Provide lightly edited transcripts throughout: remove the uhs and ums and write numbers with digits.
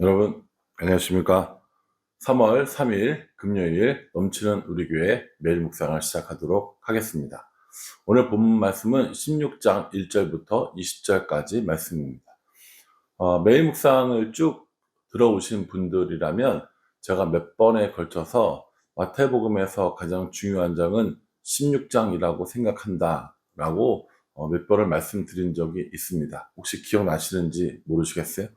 여러분, 안녕하십니까? 3월 3일 금요일 넘치는 우리 교회 매일 묵상을 시작하도록 하겠습니다. 오늘 본문 말씀은 16장 1절부터 20절까지 말씀입니다. 매일 묵상을 쭉 들어오신 분들이라면 제가 몇 번에 걸쳐서 마태복음에서 가장 중요한 장은 16장이라고 생각한다 라고 몇 번을 말씀드린 적이 있습니다. 혹시 기억나시는지 모르시겠어요?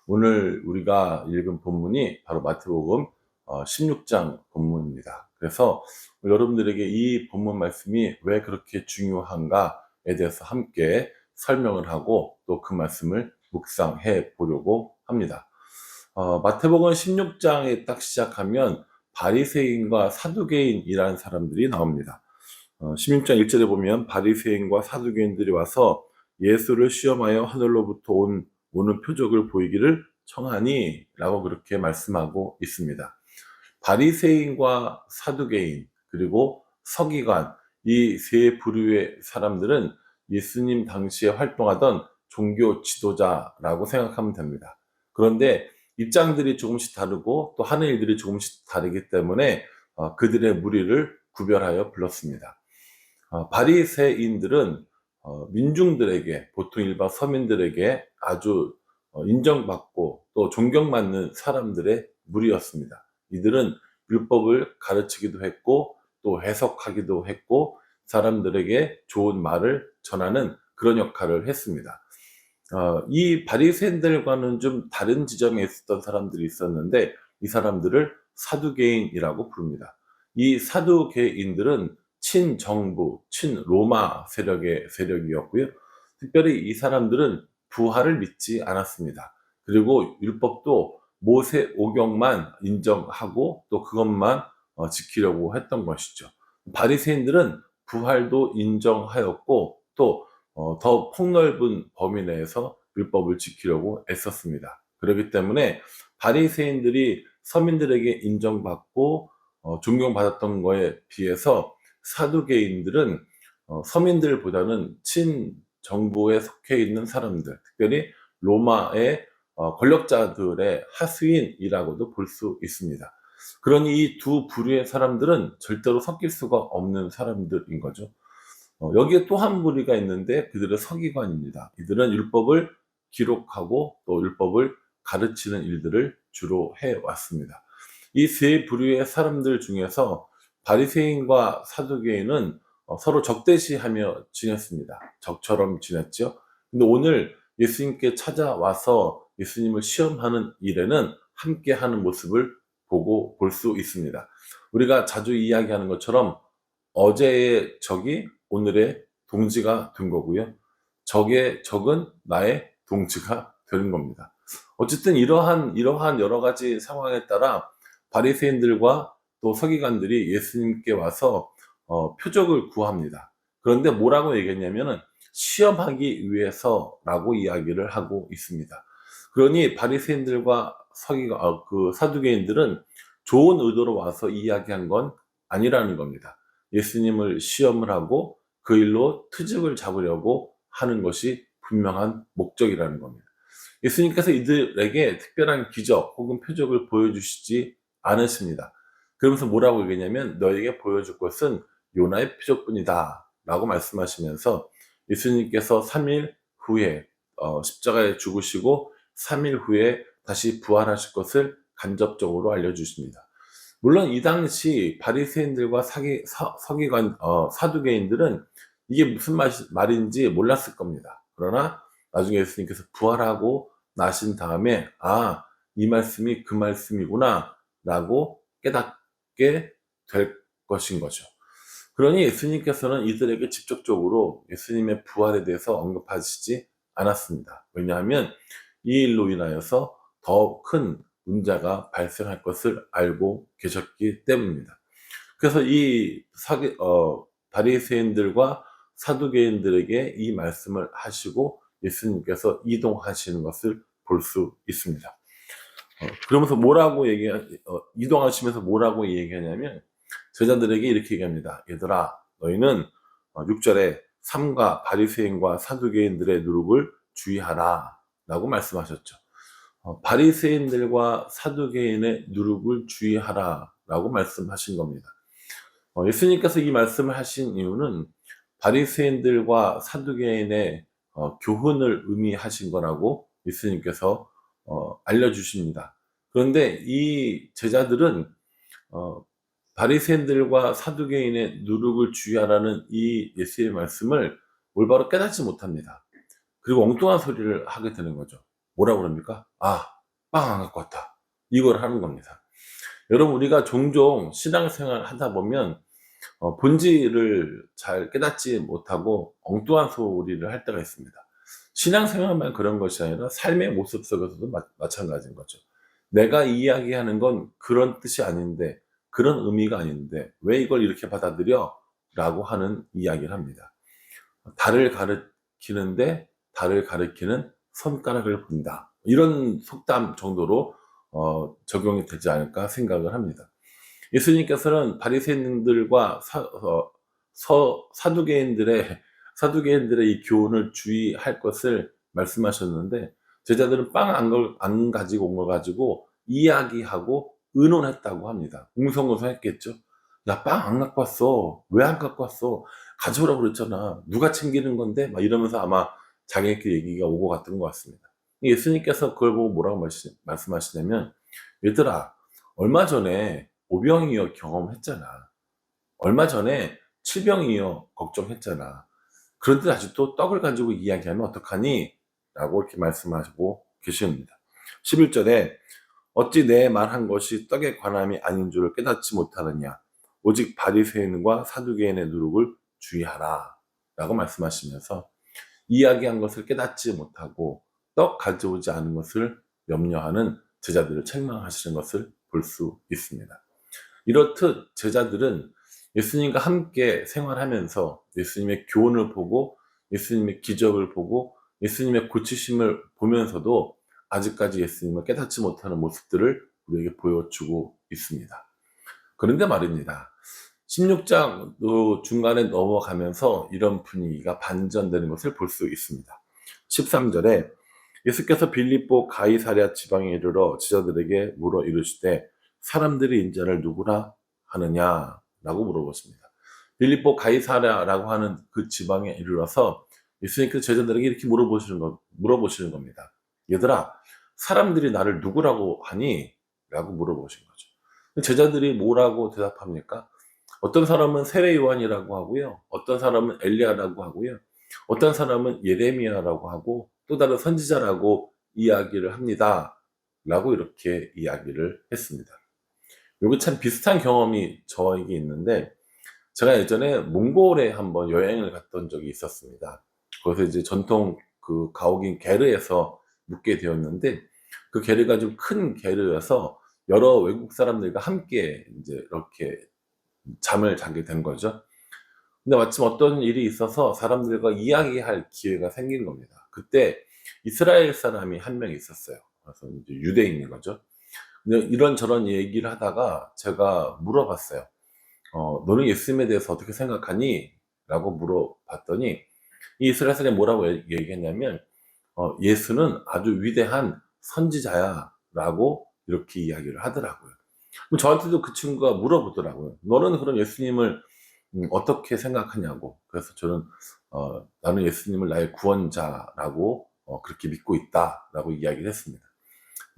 오늘 우리가 읽은 본문이 바로 마태복음 16장 본문입니다. 그래서 여러분들에게 이 본문 말씀이 왜 그렇게 중요한가에 대해서 함께 설명을 하고 또 그 말씀을 묵상해 보려고 합니다. 마태복음 16장에 딱 시작하면 바리새인과 사두개인이라는 사람들이 나옵니다. 16장 1절에 보면 바리새인과 사두개인들이 와서 예수를 시험하여 하늘로부터 오는 표적을 보이기를 청하니 라고 그렇게 말씀하고 있습니다. 바리새인과 사두개인 그리고 서기관 이 세 부류의 사람들은 예수님 당시에 활동하던 종교 지도자라고 생각하면 됩니다. 그런데 입장들이 조금씩 다르고 또 하는 일들이 조금씩 다르기 때문에 그들의 무리를 구별하여 불렀습니다. 바리새인들은 민중들에게 보통 일반 서민들에게 아주 인정받고 또 존경받는 사람들의 무리였습니다. 이들은 율법을 가르치기도 했고 또 해석하기도 했고 사람들에게 좋은 말을 전하는 그런 역할을 했습니다. 이 바리새인들과는 좀 다른 지점에 있었던 사람들이 있었는데 이 사람들을 사두개인이라고 부릅니다. 이 사두개인들은 친정부, 친로마 세력의 세력이었고요. 특별히 이 사람들은 부활을 믿지 않았습니다. 그리고 율법도 모세 오경만 인정하고 또 그것만 지키려고 했던 것이죠. 바리새인들은 부활도 인정하였고 또 더 폭넓은 범위 내에서 율법을 지키려고 애썼습니다. 그렇기 때문에 바리새인들이 서민들에게 인정받고 존경받았던 거에 비해서 사두개인들은 서민들보다는 친정부에 속해 있는 사람들, 특별히 로마의 권력자들의 하수인이라고도 볼 수 있습니다. 그러니 이 두 부류의 사람들은 절대로 섞일 수가 없는 사람들인 거죠. 여기에 또 한 무리가 있는데 그들은 서기관입니다. 이들은 율법을 기록하고 또 율법을 가르치는 일들을 주로 해왔습니다. 이 세 부류의 사람들 중에서 바리새인과 사두개인은 서로 적대시하며 지냈습니다. 적처럼 지냈죠. 근데 오늘 예수님께 찾아와서 예수님을 시험하는 일에는 함께하는 모습을 보고 볼 수 있습니다. 우리가 자주 이야기하는 것처럼 어제의 적이 오늘의 동지가 된 거고요. 적의 적은 나의 동지가 되는 겁니다. 어쨌든 이러한 여러 가지 상황에 따라 바리새인들과 또 서기관들이 예수님께 와서 표적을 구합니다. 그런데 뭐라고 얘기했냐면은 시험하기 위해서라고 이야기를 하고 있습니다. 그러니 바리새인들과 그 사두개인들은 좋은 의도로 와서 이야기한 건 아니라는 겁니다. 예수님을 시험을 하고 그 일로 트집을 잡으려고 하는 것이 분명한 목적이라는 겁니다. 예수님께서 이들에게 특별한 기적 혹은 표적을 보여주시지 않으십니다. 그러면서 뭐라고 얘기했냐면 너에게 보여줄 것은 요나의 표적뿐이다 라고 말씀하시면서 예수님께서 3일 후에 십자가에 죽으시고 3일 후에 다시 부활하실 것을 간접적으로 알려주십니다. 물론 이 당시 바리새인들과 서기관, 사두개인들은 이게 무슨 말인지 몰랐을 겁니다. 그러나 나중에 예수님께서 부활하고 나신 다음에 이 말씀이 그 말씀이구나 라고 깨닫게 될 것인 거죠. 그러니 예수님께서는 이들에게 직접적으로 예수님의 부활에 대해서 언급하시지 않았습니다. 왜냐하면 이 일로 인하여서 더 큰 문제가 발생할 것을 알고 계셨기 때문입니다. 그래서 이 바리새인들과 사두개인들에게 이 말씀을 하시고 예수님께서 이동하시는 것을 볼 수 있습니다. 그러면서 이동하시면서 뭐라고 얘기하냐면 제자들에게 이렇게 얘기합니다. 얘들아, 너희는 6절에 삼가 바리새인과 사두개인들의 누룩을 주의하라 라고 말씀하셨죠. 바리새인들과 사두개인의 누룩을 주의하라라고 말씀하신 겁니다. 예수님께서 이 말씀을 하신 이유는 바리새인들과 사두개인의 교훈을 의미하신 거라고 예수님께서 알려주십니다. 그런데 이 제자들은 바리새인들과 사두개인의 누룩을 주의하라는 이 예수의 말씀을 올바로 깨닫지 못합니다. 그리고 엉뚱한 소리를 하게 되는 거죠. 뭐라고 그럽니까? 빵 안 갖고 왔다. 이걸 하는 겁니다. 여러분, 우리가 종종 신앙생활 하다 보면 본질을 잘 깨닫지 못하고 엉뚱한 소리를 할 때가 있습니다. 신앙생활만 그런 것이 아니라 삶의 모습 속에서도 마찬가지인 거죠. 내가 이야기하는 건 그런 뜻이 아닌데, 그런 의미가 아닌데 왜 이걸 이렇게 받아들여? 라고 하는 이야기를 합니다. 달을 가리키는데 달을 가리키는 손가락을 본다. 이런 속담 정도로 적용이 되지 않을까 생각을 합니다. 예수님께서는 바리새인들과 사두개인들의 이 교훈을 주의할 것을 말씀하셨는데, 제자들은 빵 안 가지고 온 걸 가지고 이야기하고 의논했다고 합니다. 웅성웅성했겠죠. 야, 빵 안 갖고 왔어. 왜 안 갖고 왔어? 가져오라고 그랬잖아. 누가 챙기는 건데? 막 이러면서 아마 자기네끼리 얘기가 오고 갔던 것 같습니다. 예수님께서 그걸 보고 뭐라고 말씀하시냐면, 얘들아, 얼마 전에 오병이어 경험했잖아. 얼마 전에 칠병이어 걱정했잖아. 그런데 아직도 떡을 가지고 이야기하면 어떡하니? 라고 이렇게 말씀하시고 계십니다. 11절에 어찌 내 말한 것이 떡에 관함이 아닌 줄을 깨닫지 못하느냐. 오직 바리새인과 사두개인의 누룩을 주의하라. 라고 말씀하시면서 이야기한 것을 깨닫지 못하고 떡 가져오지 않은 것을 염려하는 제자들을 책망하시는 것을 볼 수 있습니다. 이렇듯 제자들은 예수님과 함께 생활하면서 예수님의 교훈을 보고 예수님의 기적을 보고 예수님의 고치심을 보면서도 아직까지 예수님을 깨닫지 못하는 모습들을 우리에게 보여주고 있습니다. 그런데 말입니다. 16장 중간에 넘어가면서 이런 분위기가 반전되는 것을 볼 수 있습니다. 13절에 예수께서 빌립보 가이사랴 지방에 이르러 제자들에게 물어 이르시되 사람들이 인자를 누구라 하느냐라고 물어보십니다. 빌립보 가이사랴라고 하는 그 지방에 이르러서 예수님께서 제자들에게 이렇게 물어보시는 겁니다. 얘들아, 사람들이 나를 누구라고 하니? 라고 물어보신 거죠. 제자들이 뭐라고 대답합니까? 어떤 사람은 세례 요한이라고 하고요. 어떤 사람은 엘리야라고 하고요. 어떤 사람은 예레미야라고 하고 또 다른 선지자라고 이야기를 합니다. 라고 이렇게 이야기를 했습니다. 여기 참 비슷한 경험이 저에게 있는데, 제가 예전에 몽골에 한번 여행을 갔던 적이 있었습니다. 거기서 이제 전통 그 가옥인 게르에서 묵게 되었는데, 그 게르가 좀 큰 게르여서 여러 외국 사람들과 함께 이제 이렇게 잠을 자게 된 거죠. 근데 마침 어떤 일이 있어서 사람들과 이야기할 기회가 생긴 겁니다. 그때 이스라엘 사람이 한 명 있었어요. 그래서 이제 유대인인 거죠. 근데 이런저런 얘기를 하다가 제가 물어봤어요. 너는 예수님에 대해서 어떻게 생각하니? 라고 물어봤더니 이 이스라엘 사람이 뭐라고 얘기했냐면 예수는 아주 위대한 선지자야 라고 이렇게 이야기를 하더라고요. 저한테도 그 친구가 물어보더라고요. 너는 그럼 예수님을 어떻게 생각하냐고. 그래서 저는 나는 예수님을 나의 구원자라고 그렇게 믿고 있다라고 이야기를 했습니다.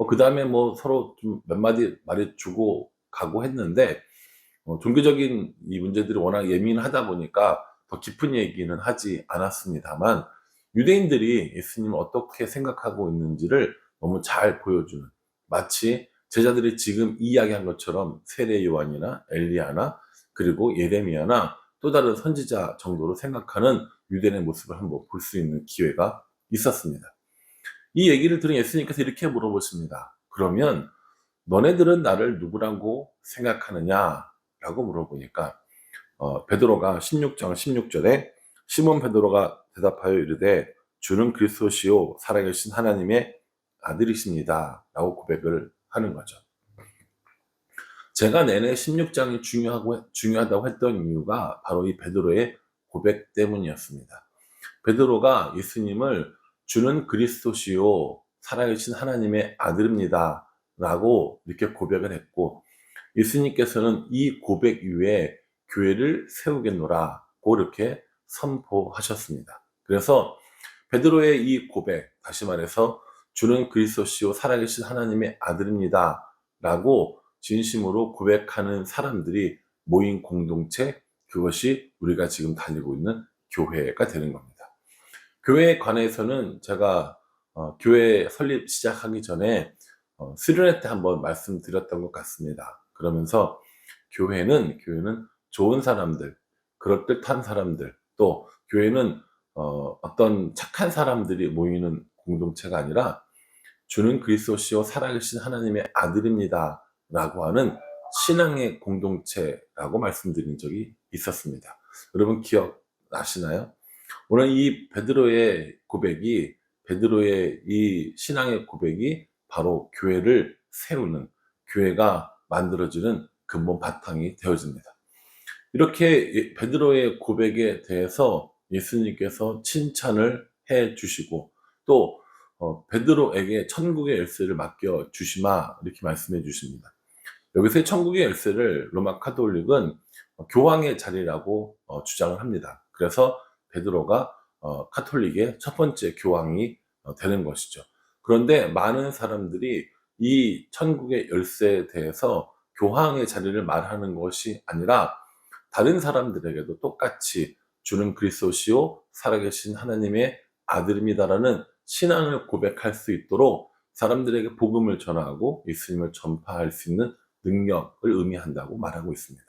그 다음에 서로 좀 몇 마디 말해주고 가고 했는데, 종교적인 이 문제들이 워낙 예민하다 보니까 더 깊은 얘기는 하지 않았습니다만, 유대인들이 예수님을 어떻게 생각하고 있는지를 너무 잘 보여주는, 마치 제자들이 지금 이야기한 것처럼 세례 요한이나 엘리야나 그리고 예레미야나 또 다른 선지자 정도로 생각하는 유대인의 모습을 한번 볼 수 있는 기회가 있었습니다. 이 얘기를 들은 예수님께서 이렇게 물어보십니다. 그러면 너네들은 나를 누구라고 생각하느냐? 라고 물어보니까 베드로가 16장 16절에 시몬 베드로가 대답하여 이르되 주는 그리스도시요 살아계신 하나님의 아들이십니다. 라고 고백을 하는 거죠. 제가 내내 16장이 중요하다고 했던 이유가 바로 이 베드로의 고백 때문이었습니다. 베드로가 예수님을 주는 그리스도시요 살아계신 하나님의 아들입니다 라고 이렇게 고백을 했고, 예수님께서는 이 고백 이후에 교회를 세우겠노라고 이렇게 선포하셨습니다. 그래서 베드로의 이 고백, 다시 말해서 주는 그리스도시요 살아계신 하나님의 아들입니다 라고 진심으로 고백하는 사람들이 모인 공동체, 그것이 우리가 지금 다니고 있는 교회가 되는 겁니다. 교회에 관해서는 제가 교회 설립 시작하기 전에 수련회 때 한번 말씀드렸던 것 같습니다. 그러면서 교회는 좋은 사람들, 그럴듯한 사람들, 또 교회는 어떤 착한 사람들이 모이는 공동체가 아니라 주는 그리스도시요 살아계신 하나님의 아들입니다 라고 하는 신앙의 공동체라고 말씀드린 적이 있었습니다. 여러분 기억나시나요? 오늘 이 베드로의 고백이, 베드로의 이 신앙의 고백이 바로 교회를 세우는, 교회가 만들어지는 근본 바탕이 되어집니다. 이렇게 베드로의 고백에 대해서 예수님께서 칭찬을 해 주시고, 또 베드로에게 천국의 열쇠를 맡겨 주시마 이렇게 말씀해 주십니다. 여기서의 천국의 열쇠를 로마 카톨릭은 교황의 자리라고 주장을 합니다. 그래서 베드로가 카톨릭의 첫 번째 교황이 되는 것이죠. 그런데 많은 사람들이 이 천국의 열쇠에 대해서 교황의 자리를 말하는 것이 아니라 다른 사람들에게도 똑같이 주는 그리스도시요 살아계신 하나님의 아들입니다라는 신앙을 고백할 수 있도록 사람들에게 복음을 전하고 예수님을 전파할 수 있는 능력을 의미한다고 말하고 있습니다.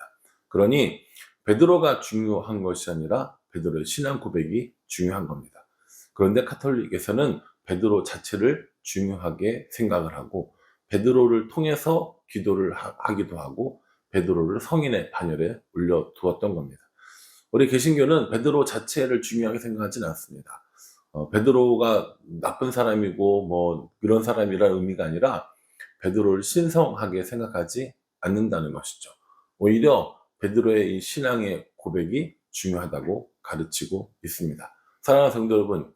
그러니 베드로가 중요한 것이 아니라 베드로의 신앙 고백이 중요한 겁니다. 그런데 카톨릭에서는 베드로 자체를 중요하게 생각을 하고 베드로를 통해서 기도를 하기도 하고 베드로를 성인의 반열에 올려두었던 겁니다. 우리 개신교는 베드로 자체를 중요하게 생각하지는 않습니다. 베드로가 나쁜 사람이고 뭐 이런 사람이라는 의미가 아니라 베드로를 신성하게 생각하지 않는다는 것이죠. 오히려 베드로의 이 신앙의 고백이 중요하다고 가르치고 있습니다. 사랑하는 성도 여러분,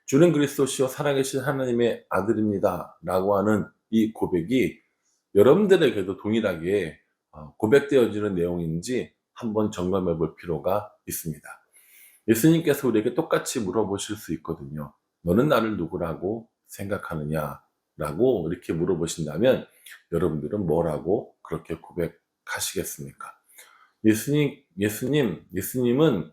주는 그리스도시요 살아계신 하나님의 아들입니다 라고 하는 이 고백이 여러분들에게도 동일하게 고백되어지는 내용인지 한번 점검해 볼 필요가 있습니다. 예수님께서 우리에게 똑같이 물어보실 수 있거든요. 너는 나를 누구라고 생각하느냐? 라고 이렇게 물어보신다면 여러분들은 뭐라고 그렇게 고백하시겠습니까? 예수님은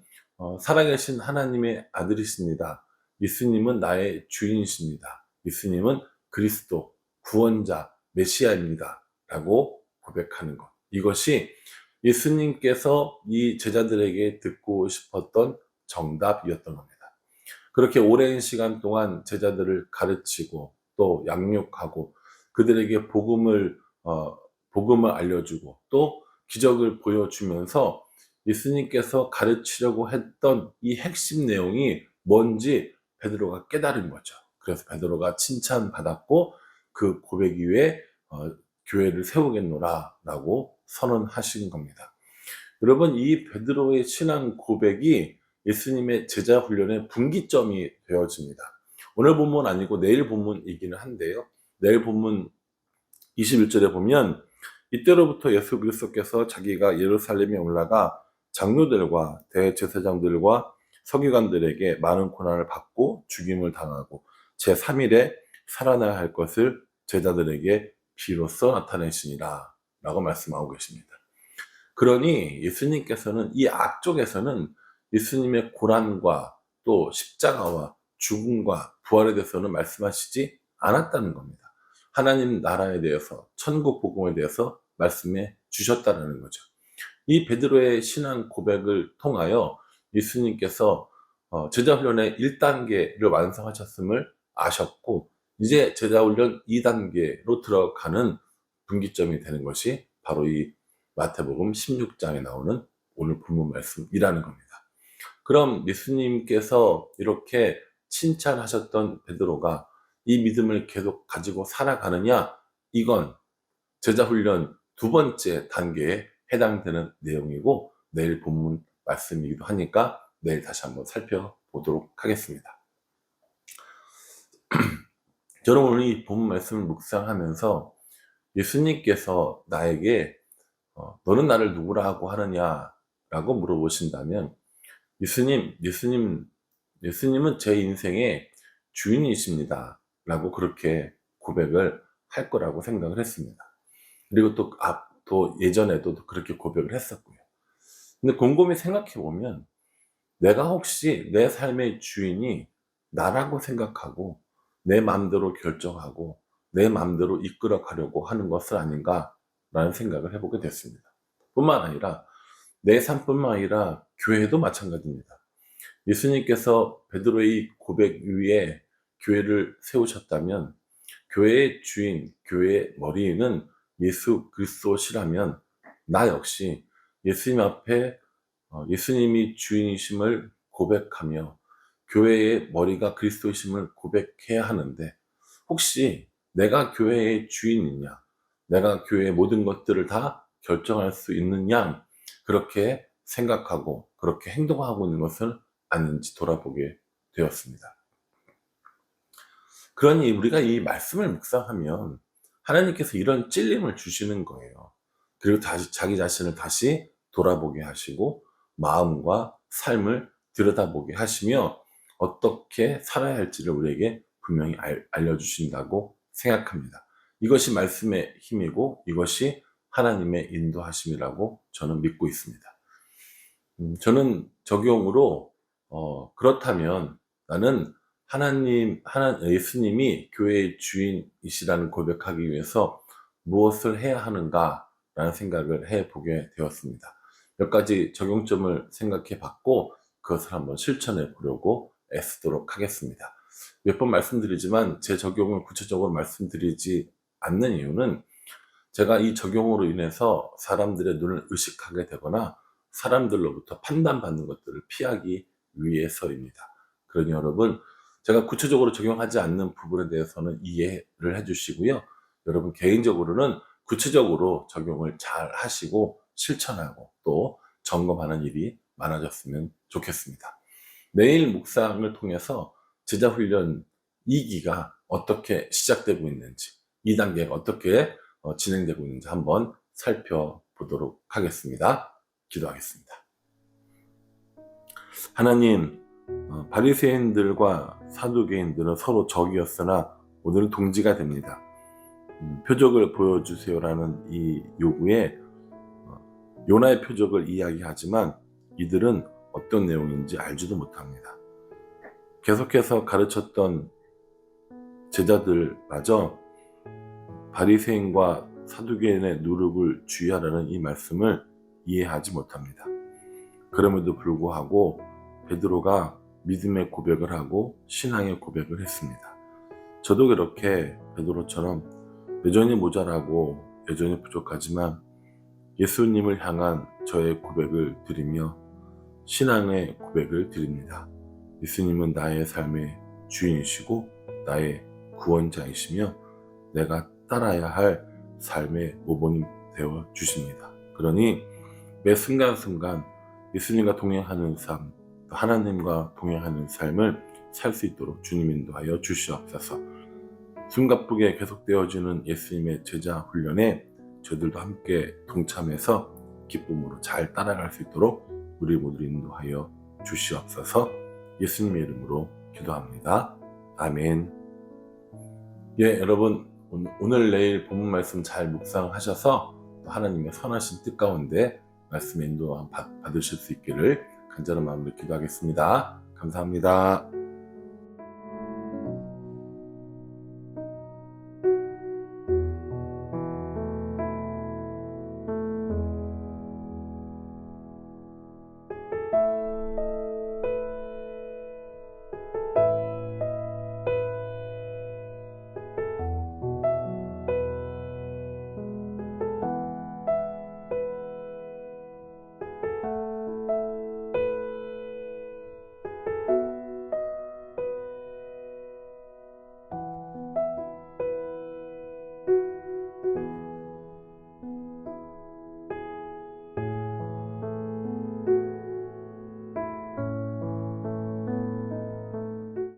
살아계신 하나님의 아들이십니다. 예수님은 나의 주인이십니다. 예수님은 그리스도, 구원자, 메시아입니다. 라고 고백하는 것. 이것이 예수님께서 이 제자들에게 듣고 싶었던 정답이었던 겁니다. 그렇게 오랜 시간 동안 제자들을 가르치고 또 양육하고 그들에게 복음을 알려주고 또 기적을 보여주면서 예수님께서 가르치려고 했던 이 핵심 내용이 뭔지 베드로가 깨달은 거죠. 그래서 베드로가 칭찬받았고 그 고백 이후에 교회를 세우겠노라 라고 선언하신 겁니다. 여러분, 이 베드로의 신앙 고백이 예수님의 제자 훈련의 분기점이 되어집니다. 오늘 본문 아니고 내일 본문이기는 한데요. 내일 본문 21절에 보면 이때로부터 예수 그리스도께서 자기가 예루살렘에 올라가 장로들과 대제사장들과 서기관들에게 많은 고난을 받고 죽임을 당하고 제3일에 살아나야 할 것을 제자들에게 비로소 나타내시니라 라고 말씀하고 계십니다. 그러니 예수님께서는 이 앞쪽에서는 예수님의 고난과 또 십자가와 죽음과 부활에 대해서는 말씀하시지 않았다는 겁니다. 하나님 나라에 대해서, 천국 복음에 대해서 말씀해 주셨다는 거죠. 이 베드로의 신앙 고백을 통하여 예수님께서 제자훈련의 1단계를 완성하셨음을 아셨고 이제 제자훈련 2단계로 들어가는 분기점이 되는 것이 바로 이 마태복음 16장에 나오는 오늘 본문 말씀이라는 겁니다. 그럼 예수님께서 이렇게 칭찬하셨던 베드로가 이 믿음을 계속 가지고 살아가느냐? 이건 제자훈련 두 번째 단계에 해당되는 내용이고 내일 본문 말씀이기도 하니까 내일 다시 한번 살펴보도록 하겠습니다. 저는 오늘 이 본 말씀을 묵상하면서 예수님께서 나에게 너는 나를 누구라고 하느냐라고 물어보신다면 예수님은 제 인생의 주인이십니다 라고 그렇게 고백을 할 거라고 생각을 했습니다. 그리고 또 예전에도 그렇게 고백을 했었고요. 근데 곰곰이 생각해 보면 내가 혹시 내 삶의 주인이 나라고 생각하고 내 마음대로 결정하고 내 마음대로 이끌어 가려고 하는 것은 아닌가라는 생각을 해보게 됐습니다. 뿐만 아니라 내 삶뿐만 아니라 교회도 마찬가지입니다. 예수님께서 베드로의 고백 위에 교회를 세우셨다면 교회의 주인, 교회의 머리는 예수 그리스도시라면 나 역시 예수님 앞에 예수님이 주인이심을 고백하며 교회의 머리가 그리스도이심을 고백해야 하는데 혹시 내가 교회의 주인이냐, 내가 교회의 모든 것들을 다 결정할 수 있는 양 그렇게 생각하고 그렇게 행동하고 있는 것은 아닌지 돌아보게 되었습니다. 그러니 우리가 이 말씀을 묵상하면 하나님께서 이런 찔림을 주시는 거예요. 그리고 다시 자기 자신을 다시 돌아보게 하시고 마음과 삶을 들여다보게 하시며 어떻게 살아야 할지를 우리에게 분명히 알려주신다고 생각합니다. 이것이 말씀의 힘이고 이것이 하나님의 인도하심이라고 저는 믿고 있습니다. 저는 적용으로 그렇다면 나는 예수님이 교회의 주인이시라는 고백하기 위해서 무엇을 해야 하는가라는 생각을 해보게 되었습니다. 몇 가지 적용점을 생각해 봤고 그것을 한번 실천해 보려고 애쓰도록 하겠습니다. 몇 번 말씀드리지만 제 적용을 구체적으로 말씀드리지 않는 이유는 제가 이 적용으로 인해서 사람들의 눈을 의식하게 되거나 사람들로부터 판단받는 것들을 피하기 위해서입니다. 그러니 여러분, 제가 구체적으로 적용하지 않는 부분에 대해서는 이해를 해주시고요. 여러분 개인적으로는 구체적으로 적용을 잘 하시고 실천하고 또 점검하는 일이 많아졌으면 좋겠습니다. 내일 묵상을 통해서 제자훈련 2기가 어떻게 시작되고 있는지, 2단계가 어떻게 진행되고 있는지 한번 살펴보도록 하겠습니다. 기도하겠습니다. 하나님, 바리새인들과 사두개인들은 서로 적이었으나 오늘은 동지가 됩니다. 표적을 보여주세요라는 이 요구에 요나의 표적을 이야기하지만 이들은 어떤 내용인지 알지도 못합니다. 계속해서 가르쳤던 제자들마저 바리새인과 사두개인의 누룩을 주의하라는 이 말씀을 이해하지 못합니다. 그럼에도 불구하고 베드로가 믿음의 고백을 하고 신앙의 고백을 했습니다. 저도 그렇게 베드로처럼 여전히 모자라고 여전히 부족하지만 예수님을 향한 저의 고백을 드리며 신앙의 고백을 드립니다. 예수님은 나의 삶의 주인이시고 나의 구원자이시며 내가 따라야 할 삶의 모범이 되어 주십니다. 그러니 매 순간순간 예수님과 동행하는 삶, 하나님과 동행하는 삶을 살 수 있도록 주님 인도하여 주시옵소서. 숨가쁘게 계속되어지는 예수님의 제자 훈련에 저들도 함께 동참해서 기쁨으로 잘 따라갈 수 있도록 우리 모두 인도하여 주시옵소서. 예수님의 이름으로 기도합니다. 아멘. 예, 여러분 오늘 내일 본문 말씀 잘 묵상하셔서 하나님의 선하신 뜻 가운데 말씀의 인도 받으실 수 있기를 간절한 마음으로 기도하겠습니다. 감사합니다.